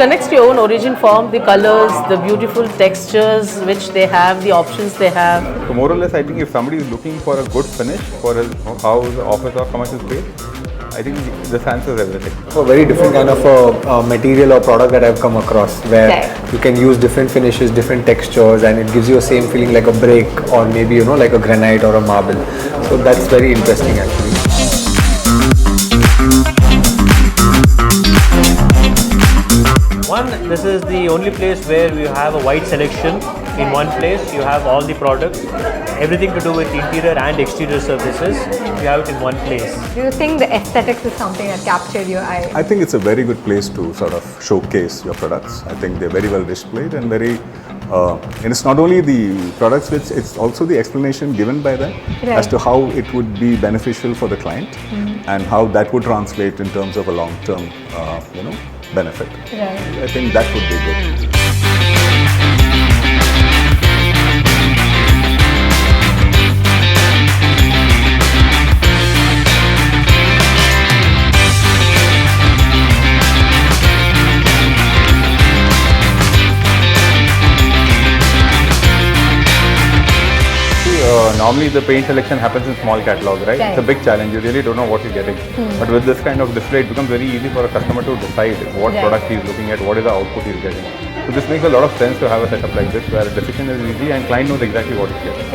connects to your own origin form, the colors, the beautiful textures which they have, the options they have. So more or less, I think if somebody is looking for a good finish for a house, office or commercial space, I think this answers everything. A very different kind of material or product that I've come across where you can use different finishes, different textures, and it gives you the same feeling like a brick or maybe like a granite or a marble. So that's very interesting actually. One, this is the only place where we have a wide selection in one place. You have all the products, everything to do with interior and exterior services. You have it in one place. Do you think the aesthetics is something that captured your eye? I think it's a very good place to sort of showcase your products. I think they're very well displayed and very, and it's not only the products, it's also the explanation given by them as to how it would be beneficial for the client and how that would translate in terms of a long-term, benefit. I think that would be good. Normally the paint selection happens in small catalogs, right? It's a big challenge. You really don't know what you're getting. But with this kind of display, it becomes very easy for a customer to decide what product he's looking at, what is the output he's getting. So this makes a lot of sense to have a setup like this where decision is easy and client knows exactly what he's getting.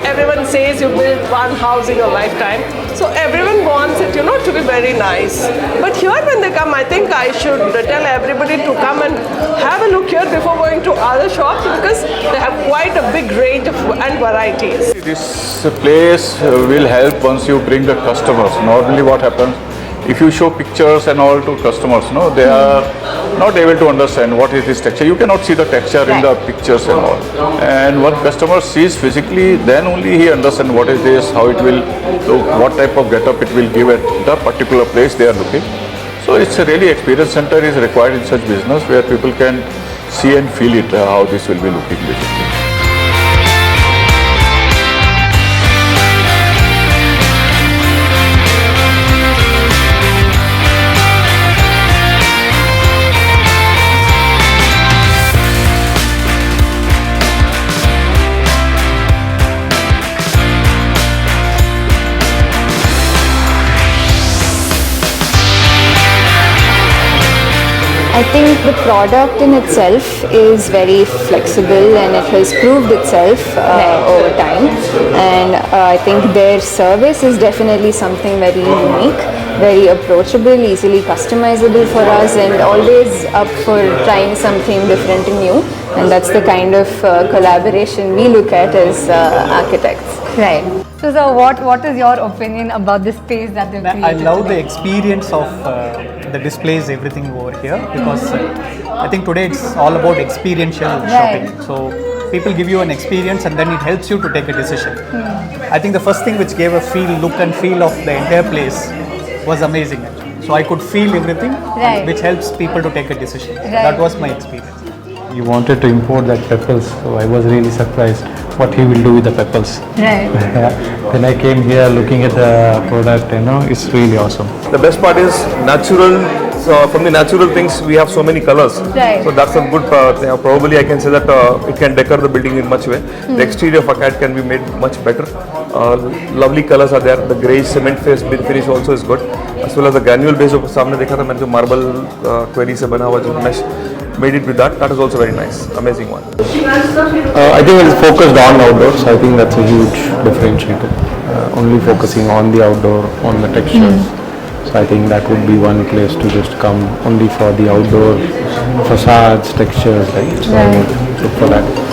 Everyone says you build one house in your lifetime. So everyone wants it, to be very nice. But here when they come, I think I should tell everybody to come and have a look here before going to other shops because they have quite a big range and varieties. This place will help once you bring the customers. Normally what happens, if you show pictures and all to customers, they are not able to understand what is this texture. You cannot see the texture in the pictures and all. And when customer sees physically, then only he understands what is this, how it will look, what type of getup it will give at the particular place they are looking. So it's a really experience center is required in such business where people can see and feel it, how this will be looking basically. I think the product in itself is very flexible and it has proved itself over time, and I think their service is definitely something very unique, very approachable, easily customizable for us, and always up for trying something different and new, and that's the kind of collaboration we look at as architects. Right. So what is your opinion about the space that they've created? I love today? the experience of the displays, everything over here, because I think today it's all about experiential shopping. So people give you an experience and then it helps you to take a decision. I think the first thing which gave a look and feel of the entire place was amazing. So I could feel everything, which helps people to take a decision. That was my experience. He wanted to import that pebbles, so I was really surprised what he will do with the pebbles. Then I came here looking at the product, it's really awesome. The best part is natural. So from the natural things, we have so many colors. So that's a good part. Probably I can say that it can decor the building in much way. The exterior of a cat can be made much better. Lovely colors are there. The grey cement face finish also is good. As well as the granule base of सामने देखा था मैंने जो marble query से बना हुआ जो mesh made it with that is also very nice. Amazing one. I think it's focused on outdoors. I think that's a huge differentiator. Only focusing on the outdoor, on the textures. So I think that would be one place to just come only for the outdoor facades, textures, right? So I would look for that.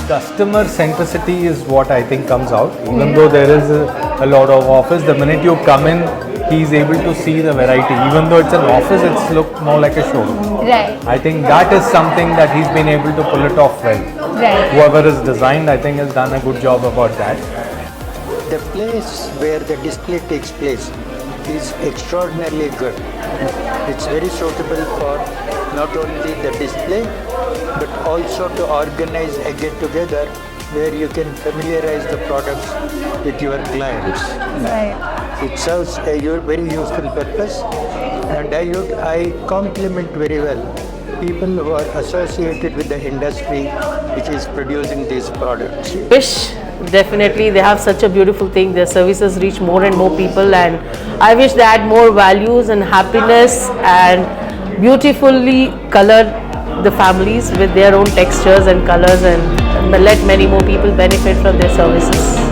Customer centricity is what I think comes out. Even though there is a lot of office, the minute you come in, he's able to see the variety. Even though it's an office, it's look more like a showroom. I think that is something that he's been able to pull it off well. Whoever is designed, I think, has done a good job about that. The place where the display takes place is extraordinarily good. It's very suitable for not only the display but also to organize a get-together where you can familiarize the products with your clients. Right. It serves a very useful purpose, and I compliment very well people who are associated with the industry which is producing these products. Wish definitely they have such a beautiful thing. Their services reach more and more people, and I wish they add more values and happiness and beautifully color the families with their own textures and colors, and let many more people benefit from their services.